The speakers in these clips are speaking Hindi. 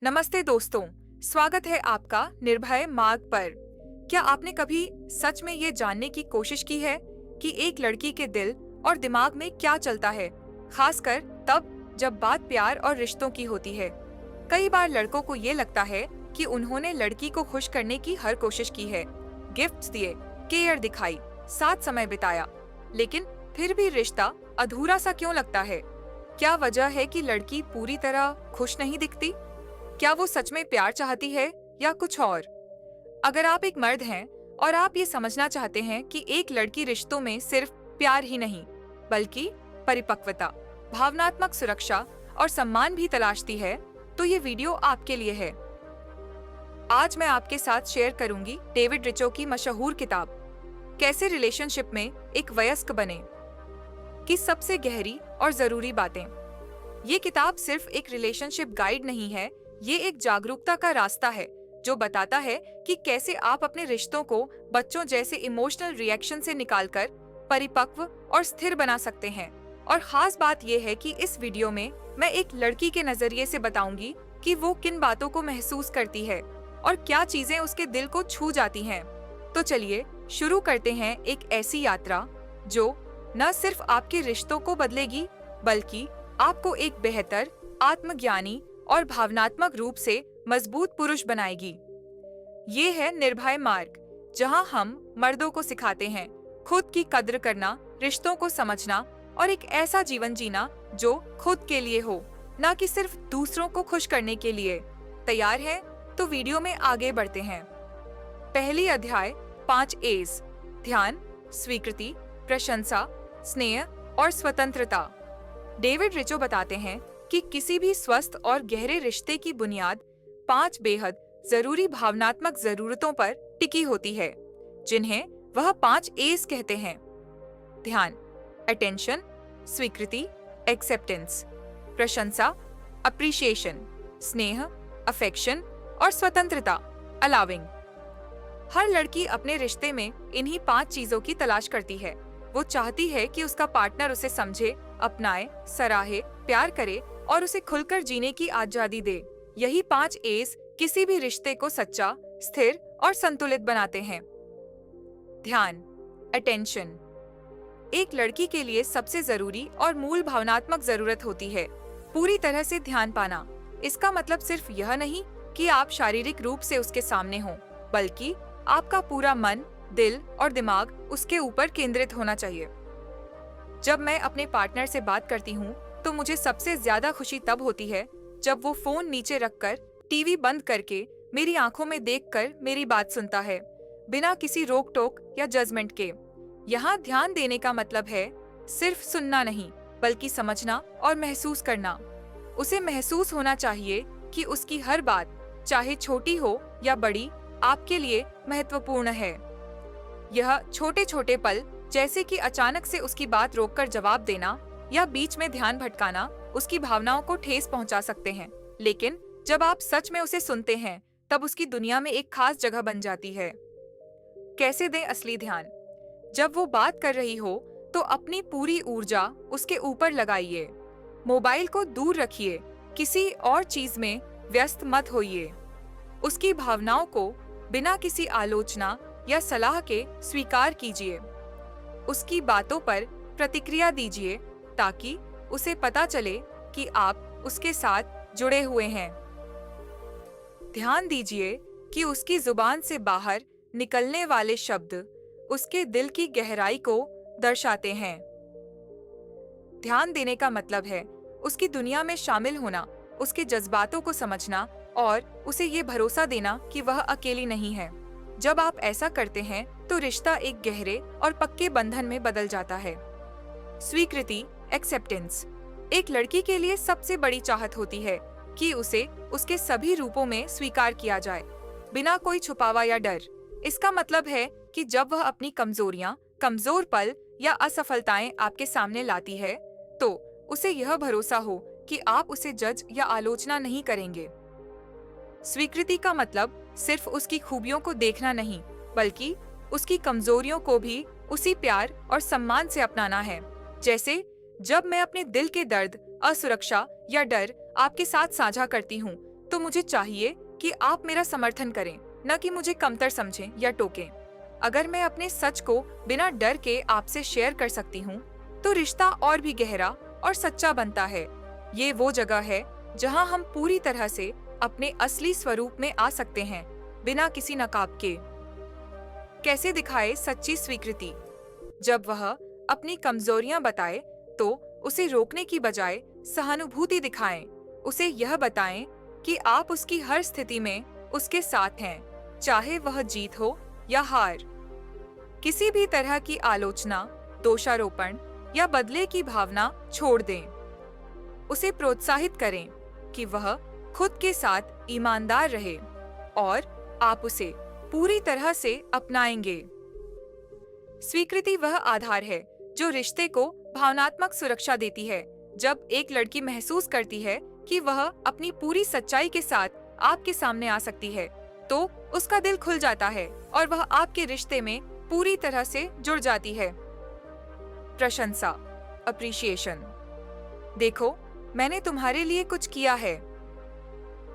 नमस्ते दोस्तों, स्वागत है आपका निर्भय मार्ग पर। क्या आपने कभी सच में ये जानने की कोशिश की है कि एक लड़की के दिल और दिमाग में क्या चलता है, खासकर तब जब बात प्यार और रिश्तों की होती है। कई बार लड़कों को ये लगता है कि उन्होंने लड़की को खुश करने की हर कोशिश की है, गिफ्ट्स दिए, केयर दिखाई, साथ समय बिताया, लेकिन फिर भी रिश्ता अधूरा सा क्यों लगता है? क्या वजह है कि लड़की पूरी तरह खुश नहीं दिखती? क्या वो सच में प्यार चाहती है या कुछ और? अगर आप एक मर्द हैं और आप ये समझना चाहते हैं कि एक लड़की रिश्तों में सिर्फ प्यार ही नहीं, बल्कि परिपक्वता, भावनात्मक सुरक्षा और सम्मान भी तलाशती है, तो ये वीडियो आपके लिए है। आज मैं आपके साथ शेयर करूंगी डेविड रिचो की मशहूर किताब कैसे रिलेशनशिप में एक वयस्क बने की सबसे गहरी और जरूरी बातें। ये किताब सिर्फ एक रिलेशनशिप गाइड नहीं है, ये एक जागरूकता का रास्ता है जो बताता है कि कैसे आप अपने रिश्तों को बच्चों जैसे इमोशनल रिएक्शन से निकालकर परिपक्व और स्थिर बना सकते हैं। और खास बात यह है कि इस वीडियो में मैं एक लड़की के नजरिए से बताऊंगी कि वो किन बातों को महसूस करती है और क्या चीजें उसके दिल को छू जाती हैं। तो चलिए शुरू करते हैं एक ऐसी यात्रा जो न सिर्फ आपके रिश्तों को बदलेगी, बल्कि आपको एक बेहतर, आत्मज्ञानी और भावनात्मक रूप से मजबूत पुरुष बनाएगी। ये है निर्भय मार्ग, जहां हम मर्दों को सिखाते हैं खुद की कद्र करना, रिश्तों को समझना और एक ऐसा जीवन जीना जो खुद के लिए हो, न कि सिर्फ दूसरों को खुश करने के लिए। तैयार हैं? तो वीडियो में आगे बढ़ते हैं। पहली अध्याय 5 एज: ध्यान, स्वीकृति, प्रशंसा, स्नेह और स्वतंत्रता। डेविड रिचो बताते हैं कि किसी भी स्वस्थ और गहरे रिश्ते की बुनियाद 5 बेहद जरूरी भावनात्मक जरूरतों पर टिकी होती है, जिन्हें वह 5 एस कहते हैं। ध्यान, अटेंशन, स्वीकृति, एक्सेप्टेंस, प्रशंसा, अप्रिशिएशन, स्नेह, अफेक्शन और स्वतंत्रता, अलाविंग। हर लड़की अपने रिश्ते में इन्हीं 5 चीजों की तलाश करती है। वो चाहती है कि उसका पार्टनर उसे समझे, अपनाए, सराहे, प्यार करे और उसे खुलकर जीने की आजादी दे। यही 5 एस किसी भी रिश्ते को सच्चा, स्थिर और संतुलित बनाते हैं। ध्यान, अटेंशन। एक लड़की के लिए सबसे जरूरी और मूल भावनात्मक जरूरत होती है पूरी तरह से ध्यान पाना। इसका मतलब सिर्फ यह नहीं कि आप शारीरिक रूप से उसके सामने हों, बल्कि आपका पूरा मन, दिल और दिमाग उसके ऊपर केंद्रित होना चाहिए। जब मैं अपने पार्टनर से बात करती हूँ तो मुझे सबसे ज्यादा खुशी तब होती है जब वो फोन नीचे रखकर, टीवी बंद करके, मेरी आंखों में देखकर मेरी बात सुनता है, बिना किसी रोक टोक या जजमेंट के। यहाँ ध्यान देने का मतलब है सिर्फ सुनना नहीं, बल्कि समझना और महसूस करना। उसे महसूस होना चाहिए कि उसकी हर बात, चाहे छोटी हो या बड़ी, आपके लिए महत्वपूर्ण है। यह छोटे छोटे पल, जैसे कि अचानक से उसकी बात रोककर जवाब देना या बीच में ध्यान भटकाना, उसकी भावनाओं को ठेस पहुंचा सकते हैं। लेकिन जब आप सच में उसे सुनते हैं, तब उसकी दुनिया में एक खास जगह बन जाती है। कैसे दें असली ध्यान? जब वो बात कर रही हो तो अपनी पूरी ऊर्जा उसके ऊपर लगाइए। मोबाइल को दूर रखिए, किसी और चीज में व्यस्त मत होइए। उसकी भावनाओं को बिना किसी आलोचना या सलाह के स्वीकार कीजिए। उसकी बातों पर प्रतिक्रिया दीजिए ताकि उसे पता चले कि आप उसके साथ जुड़े हुए हैं। ध्यान दीजिए कि उसकी जुबान से बाहर निकलने वाले शब्द उसके दिल की गहराई को दर्शाते हैं। ध्यान देने का मतलब है उसकी दुनिया में शामिल होना, उसके जज्बातों को समझना और उसे ये भरोसा देना कि वह अकेली नहीं है। जब आप ऐसा करते हैं तो रिश्ता एक गहरे और पक्के बंधन में बदल जाता है। स्वीकृति, एक्सेप्टेंस। एक लड़की के लिए सबसे बड़ी चाहत होती है कि उसे उसके सभी रूपों में स्वीकार किया जाए, बिना कोई छुपावा या डर। इसका मतलब है कि जब वह अपनी कमजोरियां, कमजोर पल या असफलताएं आपके सामने लाती है, तो उसे यह भरोसा हो कि आप उसे जज या आलोचना नहीं करेंगे। स्वीकृति का मतलब सिर्फ उसकी खूबियों को देखना नहीं, बल्कि उसकी कमजोरियों को भी उसी प्यार और सम्मान से अपनाना है। जैसे जब मैं अपने दिल के दर्द, असुरक्षा या डर आपके साथ साझा करती हूँ, तो मुझे चाहिए कि आप मेरा समर्थन करें, न कि मुझे कमतर समझें या टोकें। अगर मैं अपने सच को बिना डर के आपसे शेयर कर सकती हूँ, तो रिश्ता और भी गहरा और सच्चा बनता है। ये वो जगह है जहाँ हम पूरी तरह से अपने असली स्वरूप में आ सकते हैं, बिना किसी नकाब के। कैसे दिखाए सच्ची स्वीकृति? जब वह अपनी कमजोरियां बताए, तो उसे रोकने की बजाय सहानुभूति दिखाएं। उसे यह बताएं कि आप उसकी हर स्थिति में उसके साथ हैं, चाहे वह जीत हो या हार। किसी भी तरह की आलोचना, दोषारोपण या बदले की भावना छोड़ दें। उसे प्रोत्साहित करें कि वह खुद के साथ ईमानदार रहे और आप उसे पूरी तरह से अपनाएंगे। स्वीकृति वह आधार है जो रिश्ते को भावनात्मक सुरक्षा देती है। जब एक लड़की महसूस करती है कि वह अपनी पूरी सच्चाई के साथ आपके सामने आ सकती है, तो उसका दिल खुल जाता है और वह आपके रिश्ते में पूरी तरह से जुड़ जाती है। प्रशंसा, अप्रिशिएशन। देखो, मैंने तुम्हारे लिए कुछ किया है।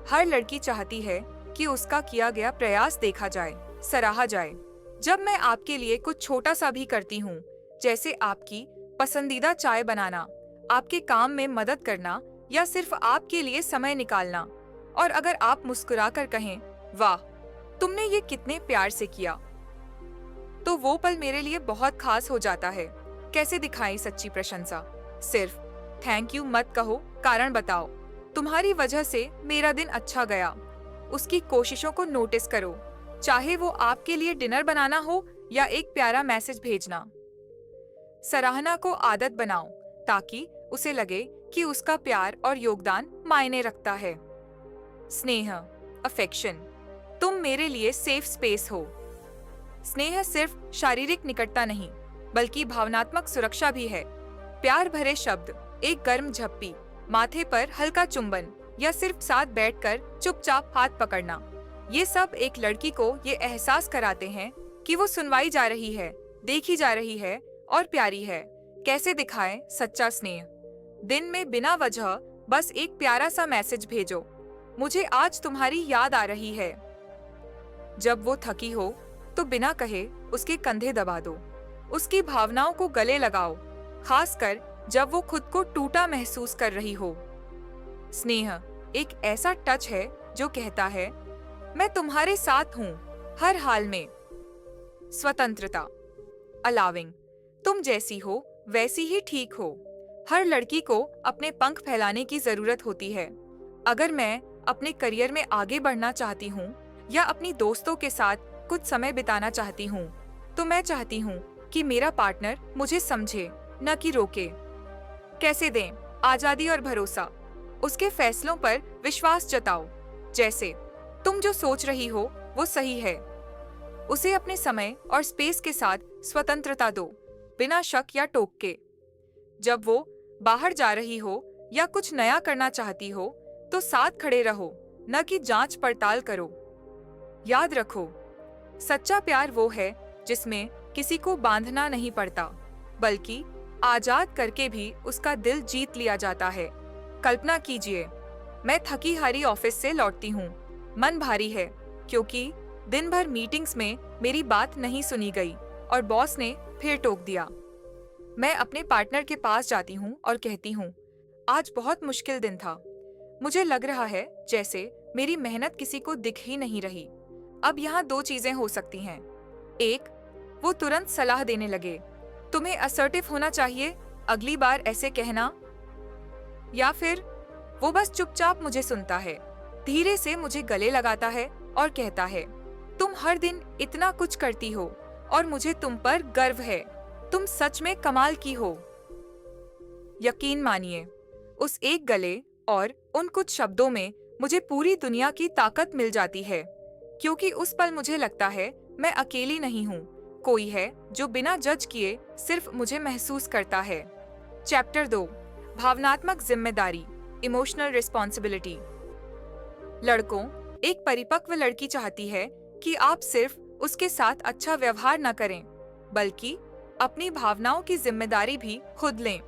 हर लड़की चाहती है कि उसका किया गया प्रयास देखा जाए, सराहा जाए। जब मैं आपके लिए कुछ छोटा सा भी करती हूँ, जैसे आपकी पसंदीदा चाय बनाना, आपके काम में मदद करना या सिर्फ आपके लिए समय निकालना, और अगर आप मुस्कुराकर कहें, वाह, तुमने ये कितने प्यार से किया, तो वो पल मेरे लिए बहुत खास हो जाता है। कैसे दिखाएं सच्ची प्रशंसा? सिर्फ थैंक यू मत कहो, कारण बताओ। तुम्हारी वजह से मेरा दिन अच्छा गया। उसकी कोशिशों को नोटिस करो, चाहे वो आपके लिए डिनर बनाना हो या एक प्यारा मैसेज भेजना। सराहना को आदत बनाओ ताकि उसे लगे कि उसका प्यार और योगदान मायने रखता है। स्नेह, अफेक्शन। तुम मेरे लिए सेफ स्पेस हो। स्नेह सिर्फ शारीरिक निकटता नहीं, बल्कि भावनात्मक सुरक्षा भी है। प्यार भरे शब्द, एक गर्म झप्पी, माथे पर हल्का चुंबन या सिर्फ साथ बैठकर चुपचाप हाथ पकड़ना, ये सब एक लड़की को ये एहसास कराते हैं कि वो सुनवाई जा रही है, देखी जा रही है और प्यारी है। कैसे दिखाएं सच्चा स्नेह? दिन में बिना वजह बस एक प्यारा सा मैसेज भेजो, मुझे आज तुम्हारी याद आ रही है। जब वो थकी हो तो बिना कहे उसके कंधे दबा दो, उसकी भावनाओं को गले लगाओ, खासकर जब वो खुद को टूटा महसूस कर रही हो। स्नेह एक ऐसा टच है जो कहता है, मैं तुम्हारे साथ हूं हर हाल में। स्वतंत्रता, अलाविंग। तुम जैसी हो वैसी ही ठीक हो। हर लड़की को अपने पंख फैलाने की जरूरत होती है। अगर मैं अपने करियर में आगे बढ़ना चाहती हूँ या अपनी दोस्तों के साथ कुछ समय बिताना चाहती हूँ, तो मैं चाहती हूँ कि मेरा पार्टनर मुझे समझे, न कि रोके। कैसे दें आजादी और भरोसा? उसके फैसलों पर विश्वास जताओ, जैसे तुम जो सोच रही हो वो सही है। उसे अपने समय और स्पेस के साथ स्वतंत्रता दो, बिना शक या टोक के। जब वो बाहर जा रही हो या कुछ नया करना चाहती हो, तो साथ खड़े रहो, न कि जांच पड़ताल करो। याद रखो, सच्चा प्यार वो है जिसमें किसी को बांधना नहीं पड़ता, बल्कि आजाद करके भी उसका दिल जीत लिया जाता है। कल्पना कीजिए, मैं थकी हारी ऑफिस से लौटती हूँ। मन भारी है क्योंकि दिन भर मीटिंग्स में मेरी बात नहीं सुनी गई और बॉस ने फिर टोक दिया। मैं अपने पार्टनर के पास जाती हूँ और कहती हूँ, आज बहुत मुश्किल दिन था। मुझे लग रहा है जैसे मेरी मेहनत किसी को दिख ही नहीं रही। अब यहाँ दो चीजें हो सकती हैं। एक, वो तुरंत सलाह देने लगे, तुम्हें असर्टिव होना चाहिए, अगली बार ऐसे कहना। या फिर वो बस चुपचाप मुझे सुनता है, धीरे से मुझे गले लगाता है और कहता है, तुम हर दिन इतना कुछ करती हो और मुझे तुम पर गर्व है, तुम सच में कमाल की हो। यकीन मानिए, उस एक गले और उन कुछ शब्दों में मुझे पूरी दुनिया की ताकत मिल जाती है, क्योंकि उस पल मुझे लगता है मैं अकेली नहीं हूँ, कोई है जो बिना जज किए सिर्फ मुझे महसूस करता है। चैप्टर 2, भावनात्मक जिम्मेदारी, इमोशनल रिस्पॉन्सिबिलिटी। लड़कों, एक परिपक्व लड़की चाहती है कि आप सिर्फ उसके साथ अच्छा व्यवहार न करें, बल्कि अपनी भावनाओं की जिम्मेदारी भी खुद लें।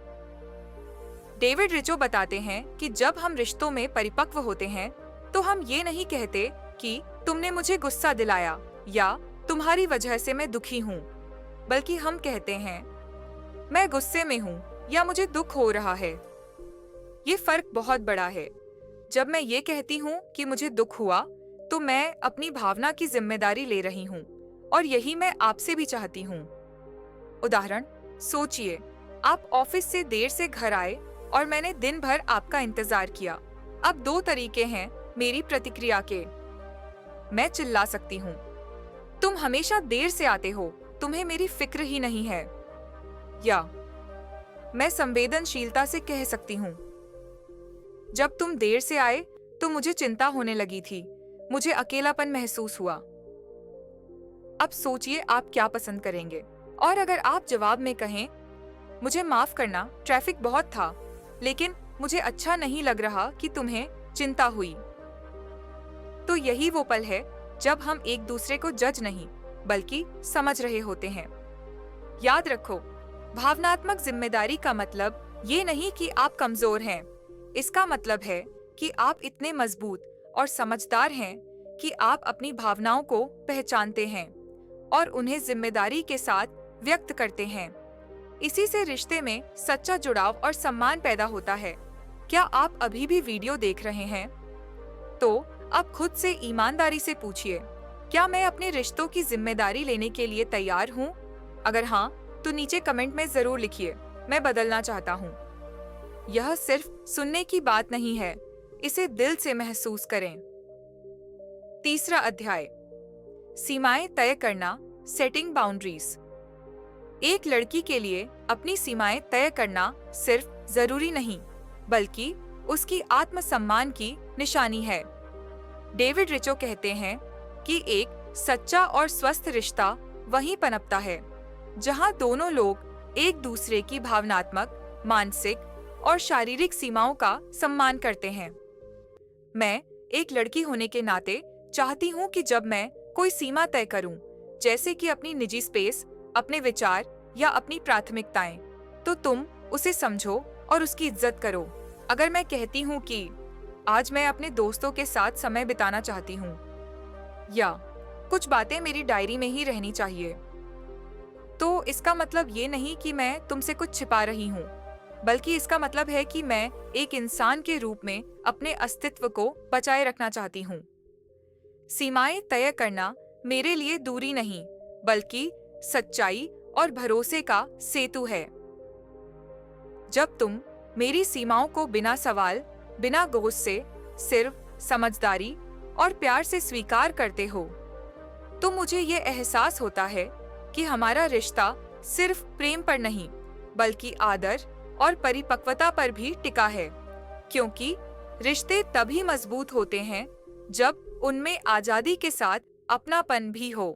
डेविड रिचो बताते हैं कि जब हम रिश्तों में परिपक्व होते हैं, तो हम ये नहीं कहते कि तुमने मुझे गुस्सा दिलाया या तुम्हारी वजह से मैं दुखी हूँ, बल्कि हम कहते हैं मैं गुस्से में हूँ या मुझे दुख हो रहा है। ये फर्क बहुत बड़ा है। जब मैं ये कहती हूँ कि मुझे दुख हुआ, तो मैं अपनी भावना की जिम्मेदारी ले रही हूँ, और यही मैं आपसे भी चाहती हूँ। उदाहरण, सोचिए, आप ऑफिस से देर से घर आए और मैंने दिन भर आपका इंतजार किया। अब दो तरीके हैं मेरी प्रतिक्रिया के। मैं चिल्ला सकती हूँ, तुम हमेशा देर से आते हो, तुम्हें मेरी फिक्र ही नहीं है। या मैं संवेदनशीलता से कह सकती हूँ, जब तुम देर से आए तो मुझे चिंता होने लगी थी, मुझे अकेलापन महसूस हुआ। अब सोचिए आप क्या पसंद करेंगे। और अगर आप जवाब में कहें, मुझे माफ करना, ट्रैफिक बहुत था, लेकिन मुझे अच्छा नहीं लग रहा कि तुम्हें चिंता हुई, तो यही वो पल है जब हम एक दूसरे को जज नहीं बल्कि समझ रहे होते हैं। याद रखो, भावनात्मक जिम्मेदारी का मतलब ये नहीं कि आप कमजोर हैं। इसका मतलब है कि आप इतने मजबूत और समझदार हैं कि आप अपनी भावनाओं को पहचानते हैं और उन्हें जिम्मेदारी के साथ व्यक्त करते हैं। इसी से रिश्ते में सच्चा जुड़ाव और सम्मान पैदा होता है। क्या आप अभी भी वीडियो देख रहे हैं? तो अब खुद से ईमानदारी से पूछिए, क्या मैं अपने रिश्तों की जिम्मेदारी लेने के लिए तैयार हूँ? अगर हाँ, तो नीचे कमेंट में जरूर लिखिए, मैं बदलना चाहता हूँ। यह सिर्फ सुनने की बात नहीं है, इसे दिल से महसूस करें। तीसरा अध्याय, सीमाएं तय करना, सेटिंग बाउंड्रीज। एक लड़की के लिए अपनी सीमाएं तय करना सिर्फ जरूरी नहीं, बल्कि उसकी आत्मसम्मान की निशानी है। डेविड रिचो कहते हैं कि एक सच्चा और स्वस्थ रिश्ता वहीं पनपता है जहां दोनों लोग एक दूसरे की भावनात्मक, मानसिक और शारीरिक सीमाओं का सम्मान करते हैं। मैं एक लड़की होने के नाते चाहती हूं कि जब मैं कोई सीमा तय करूं, जैसे कि अपनी निजी स्पेस, अपने विचार या अपनी प्राथमिकताएं, तो तुम उसे समझो और उसकी इज्जत करो। अगर मैं कहती हूं कि आज मैं अपने दोस्तों के साथ समय बिताना चाहती हूं, या कुछ बातें मेरी डायरी में ही रहनी चाहिए, तो इसका मतलब ये नहीं कि मैं तुमसे कुछ छिपा रही हूं, बल्कि इसका मतलब है कि मैं एक इंसान के रूप में अपने अस्तित्व को बचाए रखना चाहती हूँ। सीमाएं तय करना मेरे लिए दूरी नहीं, बल्कि सच्चाई और भरोसे का सेतु है। जब तुम मेरी सीमाओं को बिना सवाल, बिना गुस्से, सिर्फ समझदारी और प्यार से स्वीकार करते हो, तो मुझे ये एहसास होता है कि हमारा रिश्ता सिर्फ प्रेम पर नहीं, बल्कि आदर और परिपक्वता पर भी टिका है। क्योंकि रिश्ते तभी मजबूत होते हैं जब उनमें आजादी के साथ अपनापन भी हो।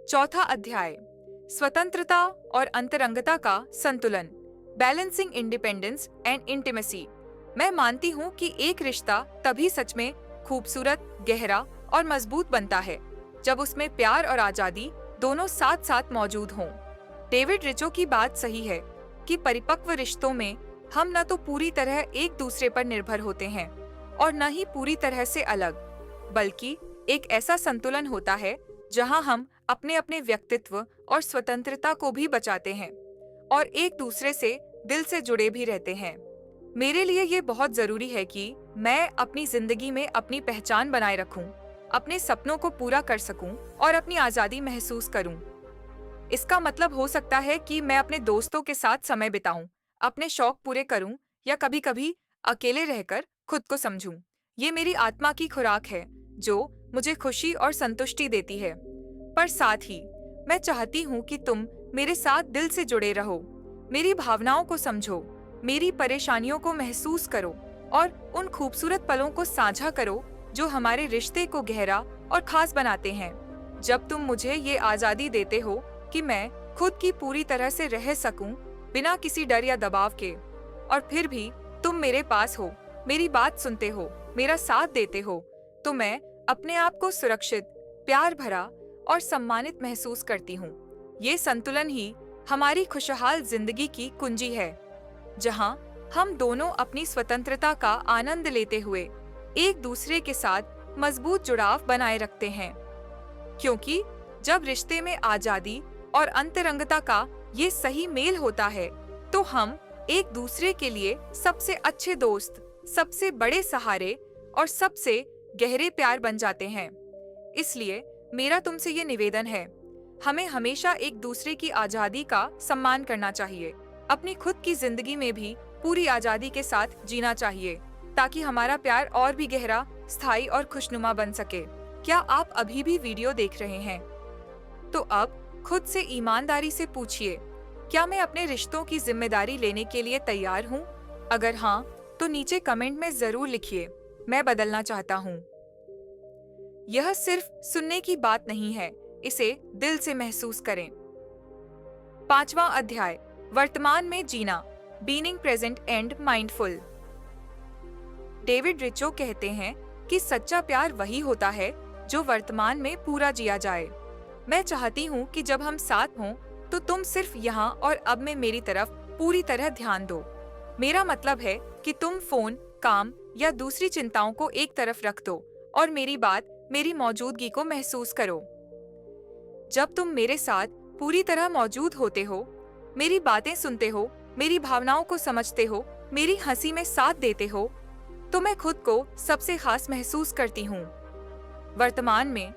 चौथा अध्याय, स्वतंत्रता और अंतरंगता का संतुलन, बैलेंसिंग इंडिपेंडेंस एंड इंटीमेसी। मैं मानती हूँ कि एक रिश्ता तभी सच में खूबसूरत, गहरा और मजबूत बनता है जब उसमें प्यार और आजादी दोनों साथ साथ मौजूद हों। डेविड रिचो की बात सही है कि परिपक्व रिश्तों में हम न तो पूरी तरह एक दूसरे पर निर्भर होते हैं और न ही पूरी तरह से अलग, बल्कि एक ऐसा संतुलन होता है जहां हम अपने अपने व्यक्तित्व और स्वतंत्रता को भी बचाते हैं और एक दूसरे से दिल से जुड़े भी रहते हैं। मेरे लिए ये बहुत जरूरी है कि मैं अपनी जिंदगी में अपनी पहचान बनाए रखूं, अपने सपनों को पूरा कर सकूं और अपनी आजादी महसूस करूं। इसका मतलब हो सकता है कि मैं अपने दोस्तों के साथ समय बिताऊं, अपने शौक पूरे करूं या कभी कभी अकेले रहकर खुद को समझूं। ये मेरी आत्मा की खुराक है जो मुझे खुशी और संतुष्टि देती है। पर साथ ही मैं चाहती हूँ कि तुम मेरे साथ दिल से जुड़े रहो, मेरी भावनाओं को समझो, मेरी परेशानियों को महसूस करो और उन खूबसूरत पलों को साझा करो जो हमारे रिश्ते को गहरा और खास बनाते हैं। जब तुम मुझे ये आजादी देते हो कि मैं खुद की पूरी तरह से रह सकूं, बिना किसी डर या दबाव के, और फिर भी तुम मेरे पास हो, मेरी बात सुनते हो, मेरा साथ देते हो, तो मैं अपने आप को सुरक्षित, प्यार भरा और सम्मानित महसूस करती हूँ। ये संतुलन ही हमारी खुशहाल जिंदगी की कुंजी है, जहाँ हम दोनों अपनी स्वतंत्रता का आनंद लेते हुए एक दूसरे के साथ मजबूत जुड़ाव बनाए रखते हैं। क्योंकि जब रिश्ते में आजादी और अंतरंगता का ये सही मेल होता है, तो हम एक दूसरे के लिए सबसे अच्छे दोस्त, सबसे बड़े सहारे और सबसे गहरे प्यार बन जाते हैं। इसलिए मेरा तुमसे ये निवेदन है, हमें हमेशा एक दूसरे की आजादी का सम्मान करना चाहिए। अपनी खुद की जिंदगी में भी पूरी आजादी के साथ जीना चाहिए, ताकि हमारा प्यार और भी गहरा, स्थायी और खुशनुमा बन सके। क्या आप अभी भी वीडियो देख रहे हैं? तो अब खुद से ईमानदारी से पूछिए, क्या मैं अपने रिश्तों की जिम्मेदारी लेने के लिए तैयार हूँ? अगर हाँ, तो नीचे कमेंट में जरूर लिखिए, मैं बदलना चाहता हूँ। यह सिर्फ सुनने की बात नहीं है, इसे दिल से महसूस करें। 5वां अध्याय, वर्तमान में जीना, being present and mindful. David Richo कहते हैं कि सच्चा प्यार वही होता है जो वर्तमान में पूरा जिया जाए। मैं चाहती हूँ कि जब हम साथ हों, तो तुम सिर्फ यहाँ और अब में मेरी तरफ पूरी तरह ध्यान दो। मेरा मतलब है कि तुम फोन, काम या दूसरी चिंताओं को एक तरफ रख दो और मेरी बात, मेरी मौजूदगी को महसूस करो। जब तुम मेरे साथ पूरी तरह मौजूद होते हो, मेरी बातें सुनते हो, मेरी भावनाओं को समझते हो, मेरी हंसी में साथ देते हो, तो मैं खुद को सबसे खास महसूस करती हूँ। वर्तमान में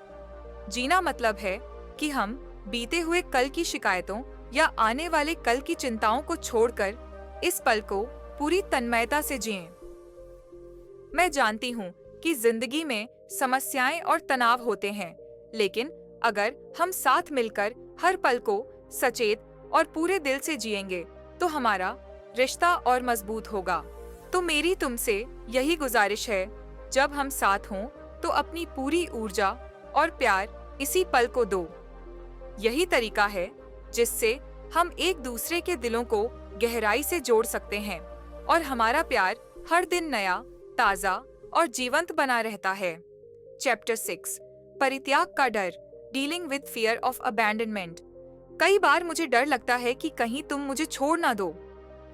जीना मतलब है कि हम बीते हुए कल की शिकायतों या आने वाले कल की चिंताओं को छोड़कर इस पल को पूरी तन्मयता से जिएं। मैं जानती हूँ कि जिंदगी में समस्याएं और तनाव होते हैं, लेकिन अगर हम साथ मिलकर हर पल को सचेत और पूरे दिल से जिएंगे, तो हमारा रिश्ता और मजबूत होगा। तो मेरी तुमसे यही गुजारिश है, जब हम साथ हों, तो अपनी पूरी ऊर्जा और प्यार इसी पल को दो। यही तरीका है जिससे हम एक दूसरे के दिलों को गहराई से जोड़ सकते हैं और हमारा प्यार हर दिन नया, ताजा और जीवंत बना रहता है। चैप्टर 6, परित्याग का डर, dealing with fear of abandonment. कई बार मुझे डर लगता है कि कहीं तुम मुझे छोड़ ना दो।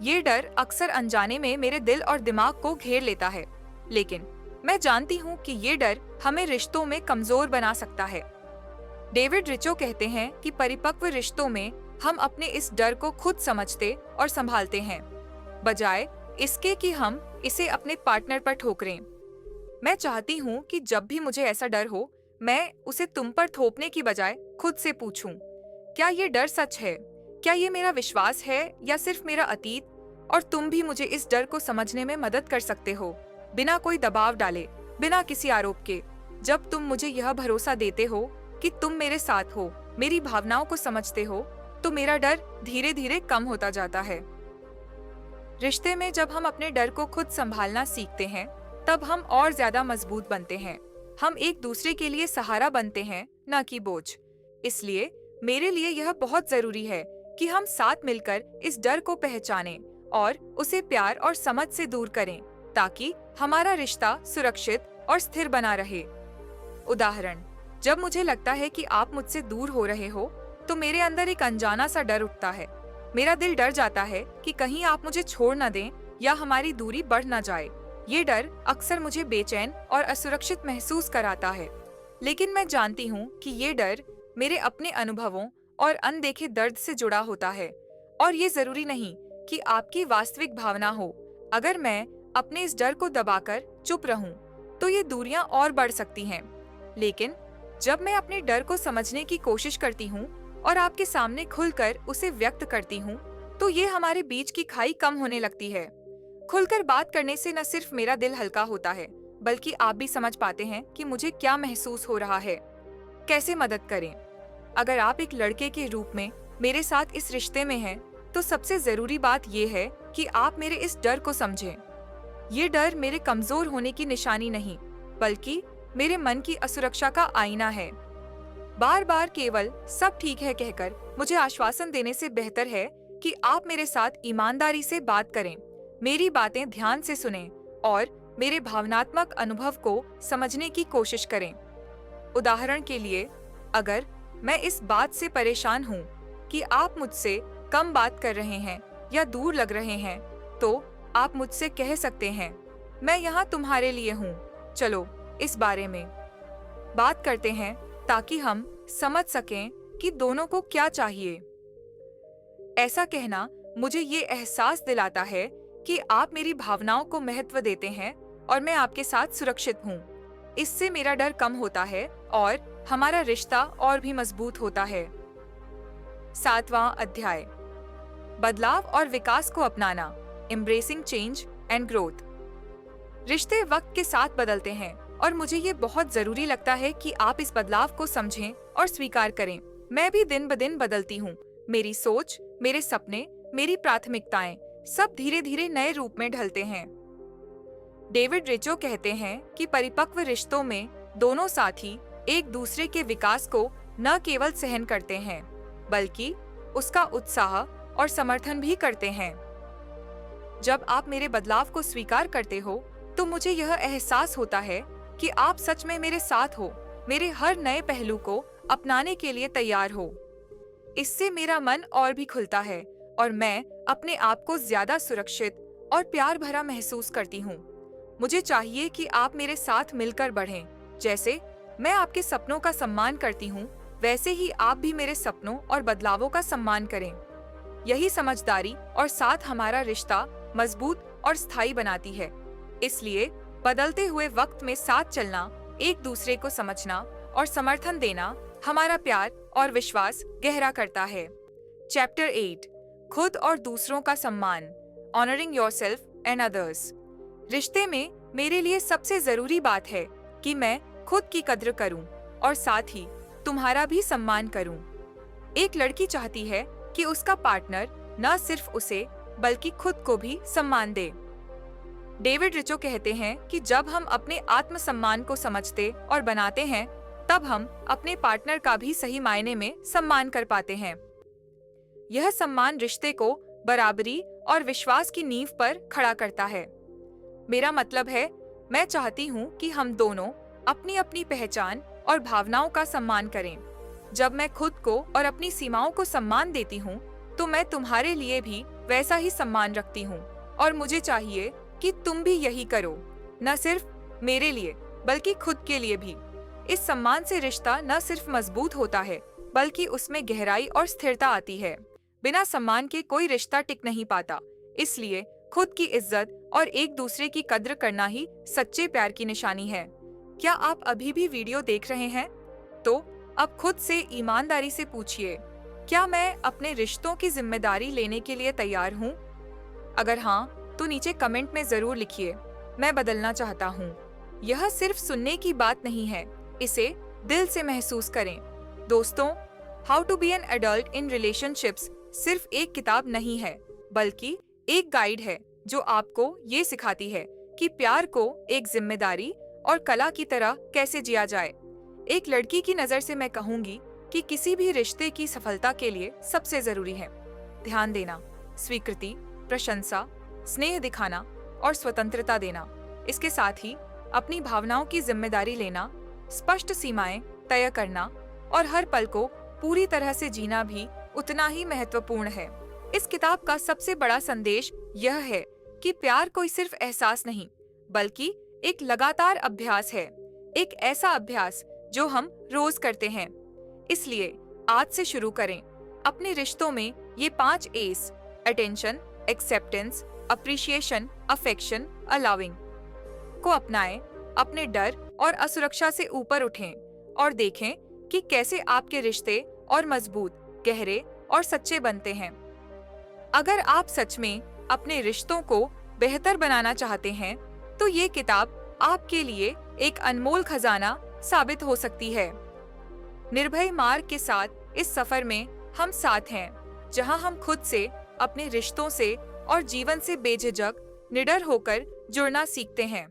ये डर अक्सर अनजाने में मेरे दिल और दिमाग को घेर लेता है, लेकिन मैं जानती हूँ कि ये डर हमें रिश्तों में कमजोर बना सकता है। डेविड रिचो कहते हैं कि परिपक्व रिश्तों में हम अपने इस डर को खुद समझते और संभालते हैं, बजाय इसके कि हम इसे अपने पार्टनर पर ठोकरें। मैं चाहती हूँ कि जब भी मुझे ऐसा डर हो, मैं उसे तुम पर थोपने की बजाय खुद से पूछूं, क्या ये डर सच है? क्या ये मेरा विश्वास है या सिर्फ मेरा अतीत? और तुम भी मुझे इस डर को समझने में मदद कर सकते हो, बिना कोई दबाव डाले, बिना किसी आरोप के। जब तुम मुझे यह भरोसा देते हो कि तुम मेरे साथ हो, मेरी भावनाओं को समझते हो, तो मेरा डर धीरे धीरे कम होता जाता है। रिश्ते में जब हम अपने डर को खुद संभालना सीखते हैं, तब हम और ज्यादा मजबूत बनते हैं। हम एक दूसरे के लिए सहारा बनते हैं, न कि बोझ। इसलिए मेरे लिए यह बहुत जरूरी है कि हम साथ मिलकर इस डर को पहचानें और उसे प्यार और समझ से दूर करें, ताकि हमारा रिश्ता सुरक्षित और स्थिर बना रहे। उदाहरण, जब मुझे लगता है कि आप मुझसे दूर हो रहे हो, तो मेरे अंदर एक अनजाना सा डर उठता है। मेरा दिल डर जाता है कि कहीं आप मुझे छोड़ न दें या हमारी दूरी बढ़ न जाए। ये डर अक्सर मुझे बेचैन और असुरक्षित महसूस कराता है, लेकिन मैं जानती हूँ कि ये डर मेरे अपने अनुभवों और अनदेखे दर्द से जुड़ा होता है, और ये जरूरी नहीं कि आपकी वास्तविक भावना हो। अगर मैं अपने इस डर को दबाकर चुप रहूं, तो ये दूरियां और बढ़ सकती हैं। लेकिन जब मैं अपने डर को समझने की कोशिश करती हूँ और आपके सामने खुलकर उसे व्यक्त करती हूँ, तो ये हमारे बीच की खाई कम होने लगती है। खुलकर बात करने से न सिर्फ मेरा दिल हल्का होता है, बल्कि आप भी समझ पाते हैं कि मुझे क्या महसूस हो रहा है। कैसे मदद करें? अगर आप एक लड़के के रूप में मेरे साथ इस रिश्ते में हैं, तो सबसे जरूरी बात यह है कि आप मेरे इस डर को समझें। ये डर मेरे कमजोर होने की निशानी नहीं, बल्कि मेरे मन की असुरक्षा का आईना है। बार बार केवल सब ठीक है कहकर मुझे आश्वासन देने से बेहतर है कि आप मेरे साथ ईमानदारी से बात करें, मेरी बातें ध्यान से सुनें और मेरे भावनात्मक अनुभव को समझने की कोशिश करें। उदाहरण के लिए, अगर मैं इस बात से परेशान हूँ कि आप मुझसे कम बात कर रहे हैं या दूर लग रहे हैं, तो आप मुझसे कह सकते हैं, मैं यहाँ तुम्हारे लिए हूँ। चलो इस बारे में बात करते हैं ताकि हम समझ सकें कि दोनों को क्या चाहिए। ऐसा कहना मुझे ये एहसास दिलाता है कि आप मेरी भावनाओं को महत्व देते हैं और मैं आपके साथ सुरक्षित हूँ। इससे मेरा डर कम होता है और हमारा रिश्ता और भी मजबूत होता है। 7वां अध्याय, बदलाव और विकास को अपनाना, एम्ब्रेसिंग चेंज एंड ग्रोथ। रिश्ते वक्त के साथ बदलते हैं और मुझे ये बहुत जरूरी लगता है कि आप इस बदलाव को समझें और स्वीकार करें। मैं भी दिन ब दिन बदलती हूँ। मेरी सोच, मेरे सपने, मेरी प्राथमिकताएं सब धीरे धीरे नए रूप में ढलते हैं। डेविड रिचो कहते हैं कि परिपक्व रिश्तों में दोनों साथी एक दूसरे के विकास को न केवल सहन करते हैं बल्कि उसका उत्साह और समर्थन भी करते हैं। जब आप मेरे बदलाव को स्वीकार करते हो तो मुझे यह एहसास होता है कि आप सच में मेरे साथ हो, मेरे हर नए पहलू को अपनाने के लिए तैयार हो। इससे मेरा मन और भी खुलता है और मैं अपने आप को ज्यादा सुरक्षित और प्यार भरा महसूस करती हूँ। मुझे चाहिए कि आप मेरे साथ मिलकर बढ़ें। जैसे मैं आपके सपनों का सम्मान करती हूँ, वैसे ही आप भी मेरे सपनों और बदलावों का सम्मान करें। यही समझदारी और साथ हमारा रिश्ता मजबूत और स्थायी बनाती है। इसलिए बदलते हुए वक्त में साथ चलना, एक दूसरे को समझना और समर्थन देना हमारा प्यार और विश्वास गहरा करता है। चैप्टर 8, खुद और दूसरों का सम्मान, ऑनरिंग योरसेल्फ एंड अदर्स। रिश्ते में मेरे लिए सबसे जरूरी बात है कि मैं खुद की कद्र करूं और साथ ही तुम्हारा भी सम्मान करूं। एक लड़की चाहती है कि उसका पार्टनर न सिर्फ उसे बल्कि खुद को भी सम्मान दे। डेविड रिचो कहते हैं कि जब हम अपने आत्मसम्मान को समझते और बनाते हैं, तब हम अपने पार्टनर का भी सही मायने में सम्मान कर पाते हैं। यह सम्मान रिश्ते को बराबरी और विश्वास की नींव पर खड़ा करता है। मेरा मतलब है, मैं चाहती हूँ कि हम दोनों अपनी अपनी पहचान और भावनाओं का सम्मान करें। जब मैं खुद को और अपनी सीमाओं को सम्मान देती हूँ, तो मैं तुम्हारे लिए भी वैसा ही सम्मान रखती हूँ और मुझे चाहिए कि तुम भी यही करो, न सिर्फ मेरे लिए बल्कि खुद के लिए भी। इस सम्मान से रिश्ता न सिर्फ मजबूत होता है बल्कि उसमें गहराई और स्थिरता आती है। बिना सम्मान के कोई रिश्ता टिक नहीं पाता। इसलिए खुद की इज्जत और एक दूसरे की कद्र करना ही सच्चे प्यार की निशानी है। क्या आप अभी भी वीडियो देख रहे हैं? तो अब खुद से ईमानदारी से पूछिए, क्या मैं अपने रिश्तों की जिम्मेदारी लेने के लिए तैयार हूँ? अगर हाँ, तो नीचे कमेंट में जरूर लिखिए, मैं बदलना चाहता हूँ। यह सिर्फ सुनने की बात नहीं है, इसे दिल से महसूस करें। दोस्तों, how to be an adult in relationships सिर्फ एक किताब नहीं है, बल्कि एक गाइड है जो आपको ये सिखाती है कि प्यार को एक जिम्मेदारी और कला की तरह कैसे जिया जाए। एक लड़की की नज़र से मैं कहूँगी कि किसी भी रिश्ते की सफलता के लिए सबसे जरूरी है ध्यान देना, स्वीकृति, प्रशंसा, स्नेह दिखाना और स्वतंत्रता देना। इसके साथ ही अपनी भावनाओं की जिम्मेदारी लेना, स्पष्ट सीमाएं तय करना और हर पल को पूरी तरह से जीना भी उतना ही महत्वपूर्ण है। इस किताब का सबसे बड़ा संदेश यह है कि प्यार कोई सिर्फ एहसास नहीं, बल्कि एक लगातार अभ्यास है, एक ऐसा अभ्यास जो हम रोज करते हैं। इसलिए आज से शुरू करें। अपने रिश्तों में ये 5 S, attention, acceptance, appreciation, affection, allowing को अपनाएं। अपने डर और असुरक्षा से ऊपर उठें और देखें कि कैसे आपके रिश्ते और मजबूत, गहरे और सच्चे बनते हैं। अगर आप सच में अपने रिश्तों को बेहतर बनाना चाहते हैं, तो ये किताब आपके लिए एक अनमोल खजाना साबित हो सकती है। निर्भय मार्ग के साथ इस सफर में हम साथ हैं, जहां हम खुद से, अपने रिश्तों से और जीवन से बेझिझक, निडर होकर जुड़ना सीखते हैं।